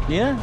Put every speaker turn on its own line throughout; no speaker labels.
Yeah.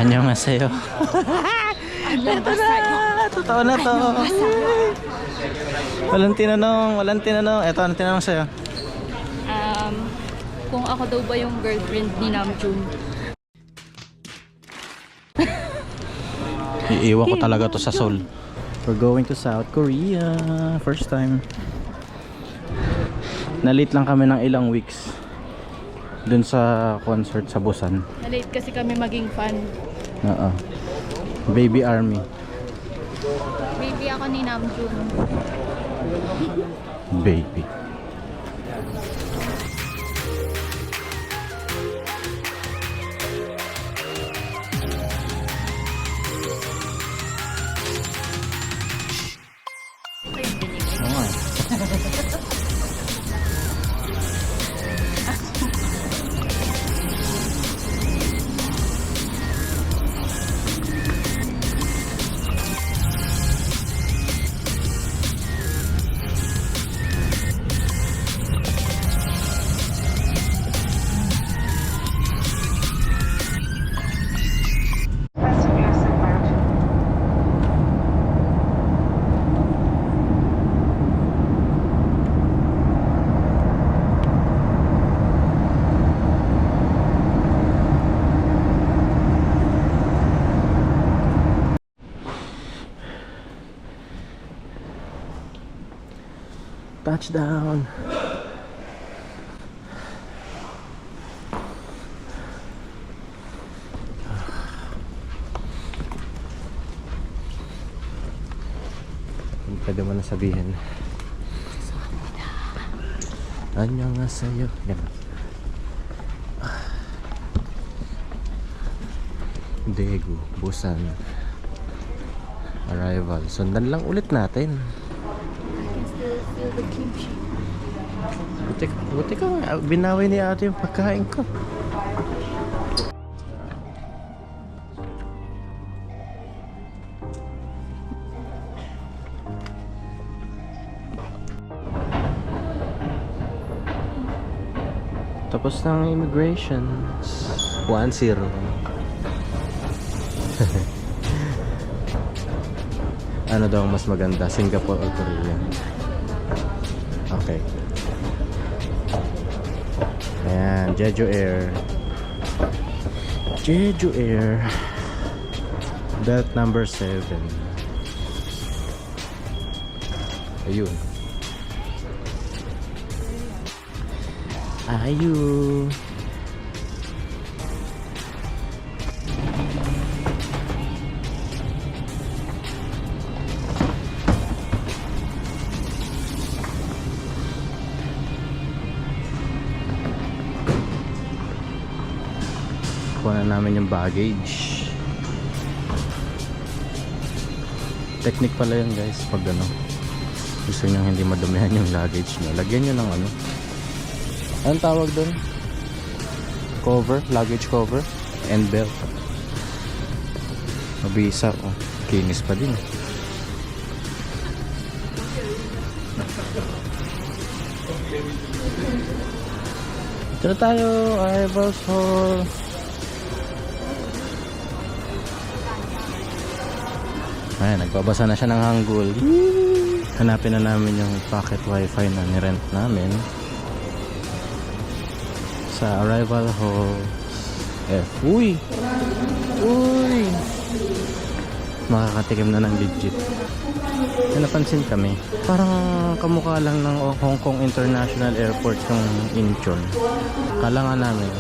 Annyeonghaseyo. Ito na, totoo na to. Walang tinanong. Ito, ano tinanong sa'yo?
Kung ako daw ba yung girlfriend ni Namjoon.
Iiwan ko talaga to sa Seoul. We're going to South Korea. First time. Nalit lang kami ng ilang weeks dun sa concert sa Busan.
Na-late kasi kami maging fan.
Oo. Baby Army.
Baby ako ni Namjoon.
Baby. Touchdown. Pwede mo na sabihin. Annyeonghaseyo. Yan. Daegu, Busan. Arrival. Sundan lang ulit natin.
The kimchi.
Buti ka nga, binawi ni ate yung pagkain ko. Tapos ng immigration. 1-0. Ano daw ang mas maganda? Singapore o Korea? Okay. Ayan, Jeju Air. Jeju Air. Belt number 7. Ayun. Ayun. Kuha na namin yung baggage. Technique pala yun guys, pag ano gusto nyo hindi madumihan yung luggage nyo, lagyan nyo ng ano, anong tawag doon? Cover, luggage cover and belt. Mabisa, oh, kinis pa din. Ito na tayo, arrivals hall. Ayan, nagbabasa na siya ng Hangul. Hanapin na namin yung pocket wifi na nirent namin sa arrival hall F. Uy! Makakatikim na ng legit. May napansin kami, parang kamukha lang ng Hong Kong International Airport yung Incheon. Kala nga namin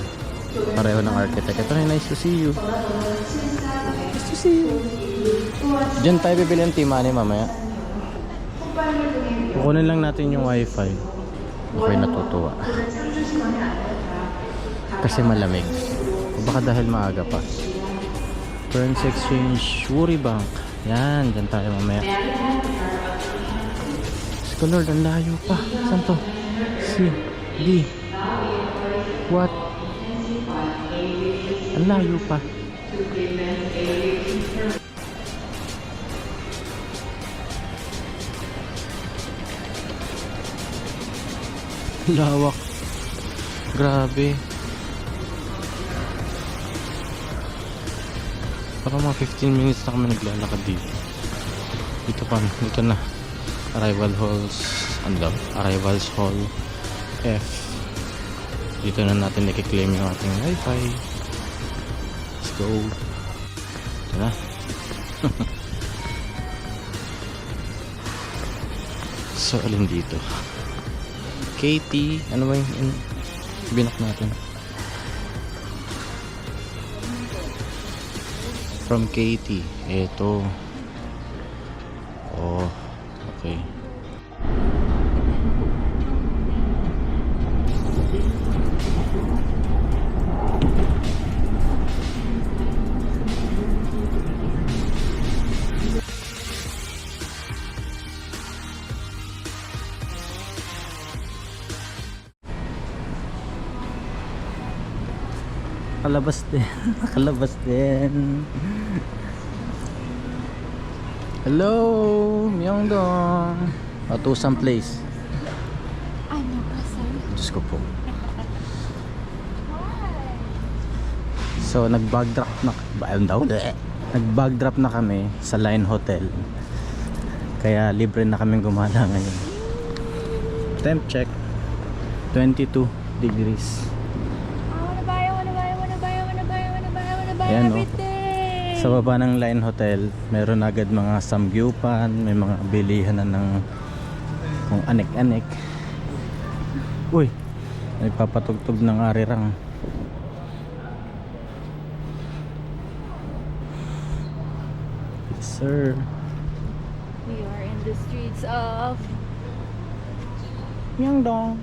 pareho ng architect. Ito na, nice to see you. Nice to see you. Diyan tayo bibili ng T-Money mamaya. Kukunin lang natin yung wifi. Ako'y natutuwa kasi malamig, o baka dahil maaga pa. Currency exchange, Wuri Bank. Yan, dyan tayo mamaya. Diyos Lord, ang layo pa. Saan to? C, D, what? Ang layo pa. Lawak. Grabe. Parang mga 15 minutes na kami naglalakad dito. Dito na. Arrivals Hall F. Dito na natin i-claim yung ating wifi. Let's go. Ito na. So, alin dito? Katie. Ano ba yung binak natin? From Katie. Ito. Oh, okay. Nakalabas din. Nakalabas din. Hello, Myeongdong. Patusang place.
Ano ba sa'yo?
Diyos ko po. So, nag-bag drop na nag-bag drop na kami sa Line Hotel. Kaya libre na kaming gumala ngayon. Temp check. 22 degrees. Ayan, no? Sa baba ng Line Hotel, meron agad mga samgyupan, may mga bilihan na ng kung anek-anek. Uy, nagpapatugtog ng arirang. Yes, sir.
We are in the streets of
Myeongdong.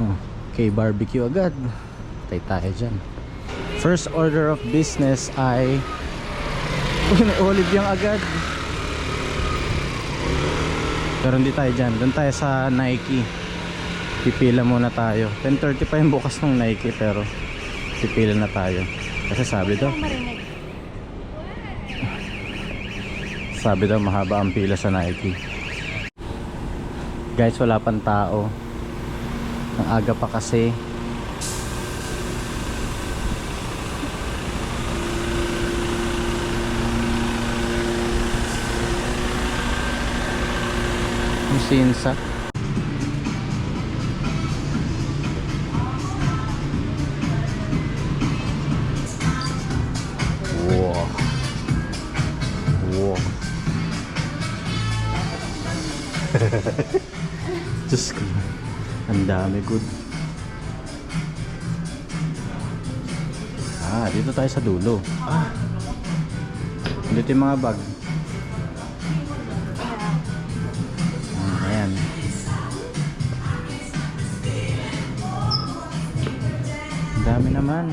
Oh, okay, barbecue agad. Tay tayo dyan. First order of business ay uy, may olive yung agad. Pero hindi tayo dyan. Doon tayo sa Nike. Pipila muna tayo. 10:30 pa yung bukas ng Nike, pero pipila na tayo. Kasi sabi daw mahaba ang pila sa Nike. Guys, wala pang tao. Ang aga pa kasi. Ang sinsa. Wow. Wow. Diyos ko. Ang dami, good. Dito tayo sa dulo. Dito yung mga bag. Ayan. Ang dami naman.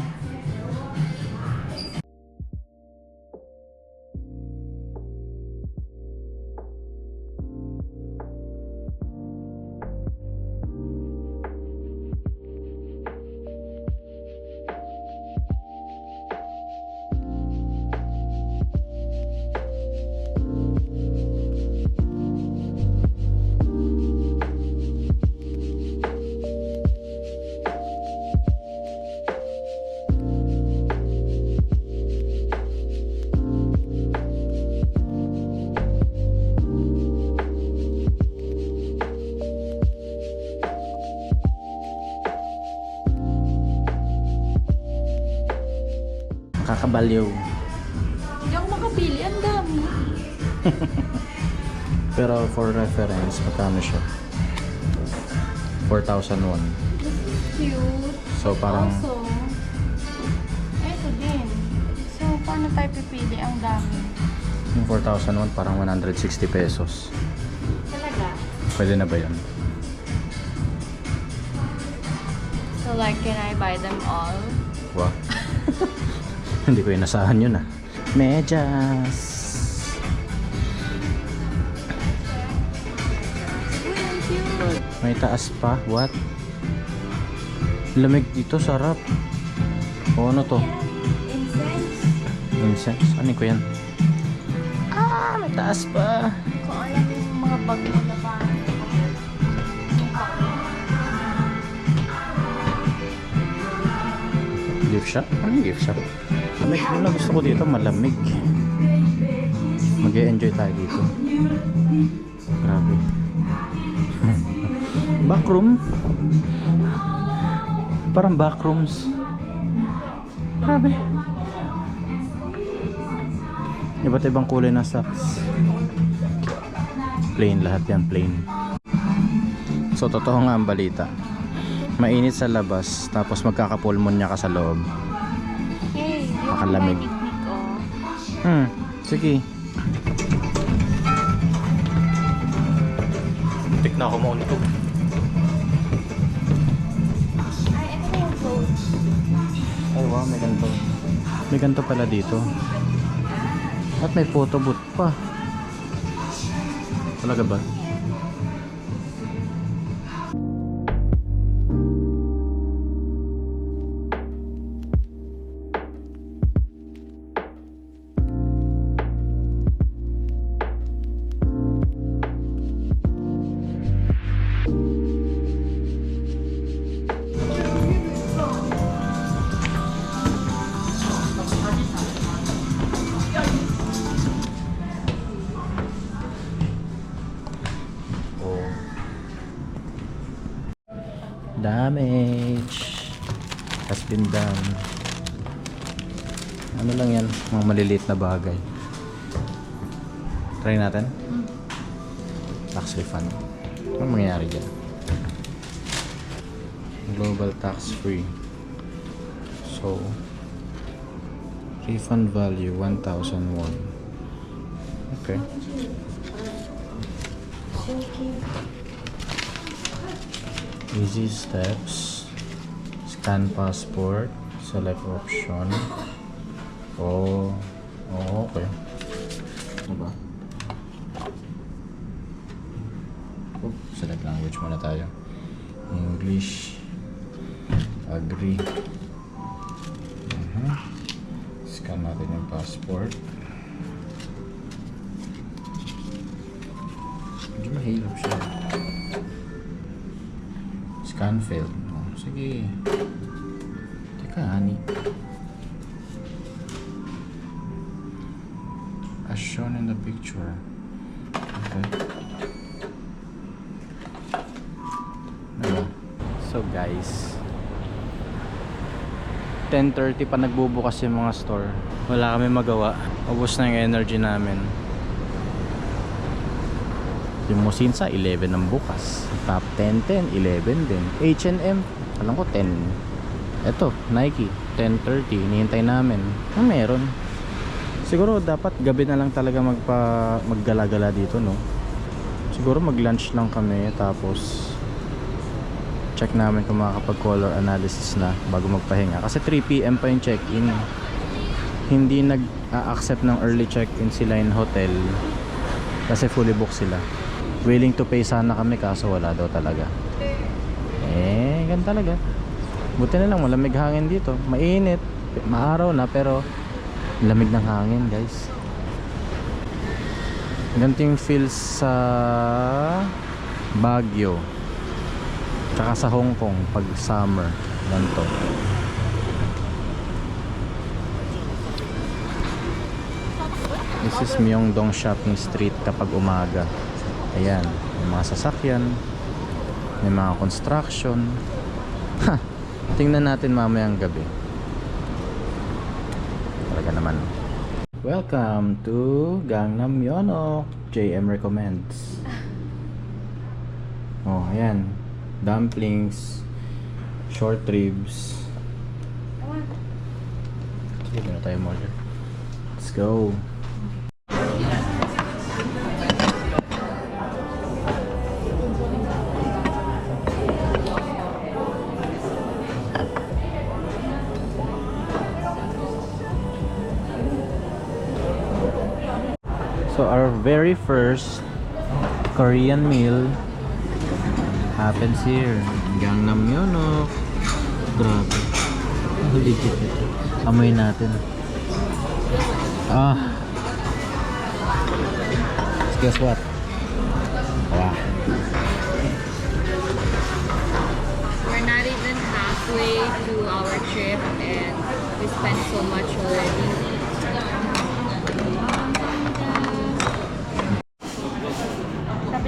Kakabaliw.
Hindi ako makapili, ang dami.
Pero for reference, magkano siya? 4,001.
Cute.
So parang
Also, eto din. So, paano tayo pipili? Ang dami.
yung 4,001 parang 160 pesos.
Talaga?
Pwede na ba yun?
So, like, can I buy them all?
Wow. Hindi ko inasahan yun Medyas.
Uy, ang cute.
May taas pa. What? Lamig dito. Sarap. O ano to?
Incense.
Incense? Ano ko yan? May taas pa.
Kung alam yung mga bag mo na ba? Yung kape.
Gift shop? Anong gift shop? Malamig yun na gusto ko dito, malamig. Mag-e-enjoy tayo dito. Grabe. Backroom? Parang backrooms. Grabe. Iba't ibang kulay ng socks. Plain lahat yan, plain. So totoo nga ang balita. Mainit sa labas, tapos magkakapulmonya ka sa loob.
Hey,
Makalamig. Sige. Tik na ako mauntog.
Ay, ito na yung clothes.
Ay wow, may ganito. May ganito pala dito. At may photo booth pa. Talaga ba? Damage has been done. Ano lang yan, mga maliliit na bagay. Try natin. Tax refund. Anong mangyayari dyan? Global tax free. So refund value 1,001. Okay. Easy steps. Scan passport. Select option. Oh, okay. Diba? Select language muna tayo. English. Agree. Scan natin yung passport. Medyo mahirap siya. Scan failed. Oh, sige. Teka, honey. As shown in the picture. Okay. Diba? So guys, 10:30 pa nagbubukas yung mga store. Wala kami magawa. Ubus na yung energy namin. Yung Musinsa, 11 ang bukas. Top 10, 10, 11 din. H&M, alam ko 10. Eto, Nike, 10:30. Hinihintay namin. Meron. Siguro dapat gabi na lang talaga maggala-gala dito, no? Siguro mag-lunch lang kami, tapos check namin kung makakapag-color analysis na bago magpahinga. Kasi 3 PM pa yung check-in. Hindi nag-a-accept ng early check-in sila in hotel kasi fully booked sila. Willing to pay sana kami, kaso wala daw talaga. Ganun talaga. Buti na lang malamig hangin dito. Mainit, maaraw na, pero lamig ng hangin, guys. Ganito yung feels sa Baguio tsaka sa Hong Kong pag summer. Ganito. This is Myeongdong Shopping Street kapag umaga. Ayan, may mga sasakyan, may mga construction. Tingnan natin mamayang gabi. Talaga naman. Welcome to Gangnam Myeonok. JM recommends. Oh, ayan. Dumplings, short ribs. Sige, na tayo order. Let's go. So our very first Korean meal happens here. Gangnam Myeonok. Grabe. Legit ito. Amoy natin. Guess what?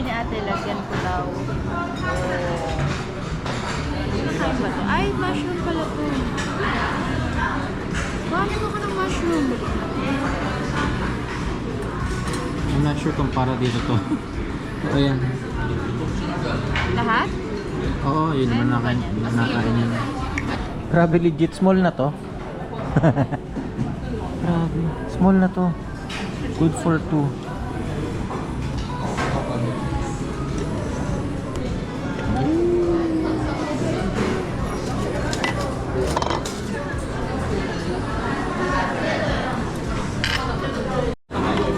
Sabi ni ate, lagyan ko daw. Nakain ba to? Ay, mushroom pala to. Bakit mo ka ng mushroom?
I'm not sure kung para dito to. Ito yan.
Lahat?
Oo, yun naman nakain yan. Grabe, legit small na to. Grabe, small na to. Good for two.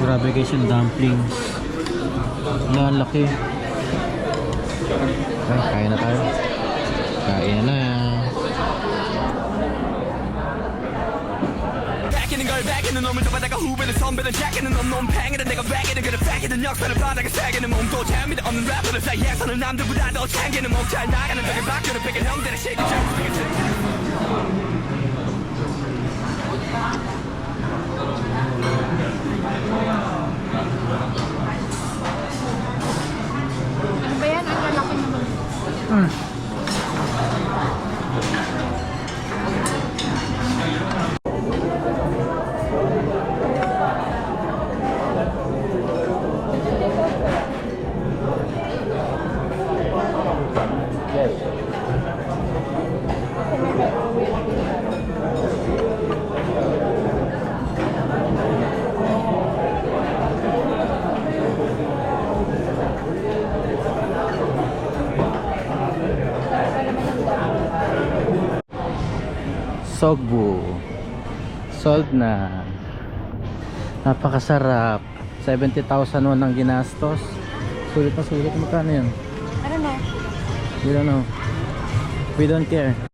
Grabe guys yung dumplings. Wala, ang laki. Okay, kain na tayo. Kain na.
Backing 걸 backing 놈을 잡아다가 후배를 선배를 jacking 놈 팽이를 내가 backing 그를 backing 역사를 바닥에 새기는 몸도 재미도 없는 래퍼를 사이에서는 남들보다 더 챙기는 목잘 나가는 벽을 바뀌는 뺏긴 형들의 시기
Ano ba yan? Ang lalaki naman.
Sogbu. Sold na. Napakasarap. 70,000 won ang ginastos. Sulit na sulit. Magkano yan?
I don't know.
We don't know. We don't care.